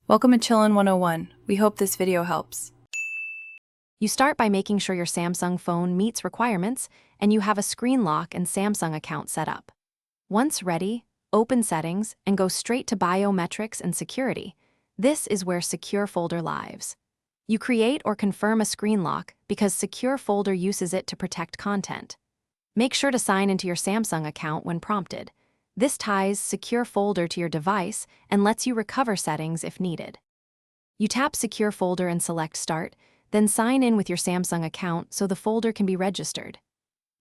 Welcome to Chillin' 101. We hope this video helps. You start by making sure your Samsung phone meets requirements and you have a screen lock and Samsung account set up. Once ready, open Settings and go straight to Biometrics and Security. This is where Secure Folder lives. You create or confirm a screen lock because Secure Folder uses it to protect content. Make sure to sign into your Samsung account when prompted. This ties Secure Folder to your device and lets you recover settings if needed. You tap Secure Folder and select Start, then sign in with your Samsung account so the folder can be registered.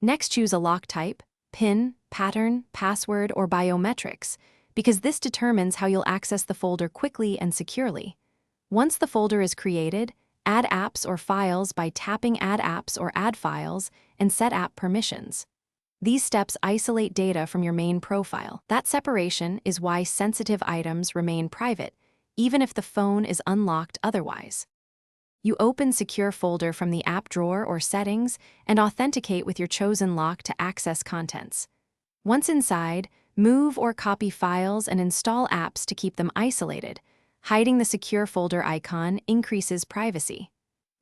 Next, choose a lock type, PIN, pattern, password, or biometrics, because this determines how you'll access the folder quickly and securely. Once the folder is created, add apps or files by tapping Add Apps or Add Files and set app permissions. These steps isolate data from your main profile. That separation is why sensitive items remain private, even if the phone is unlocked otherwise. You open Secure Folder from the app drawer or settings and authenticate with your chosen lock to access contents. Once inside, move or copy files and install apps to keep them isolated. Hiding the Secure Folder icon increases privacy.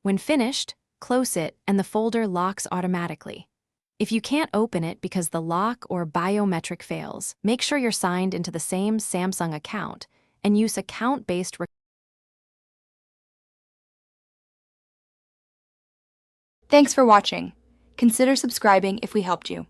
When finished, close it and the folder locks automatically. If you can't open it because the lock or biometric fails, make sure you're signed into the same Samsung account and use account-based. Thanks for watching. Consider subscribing if we helped you.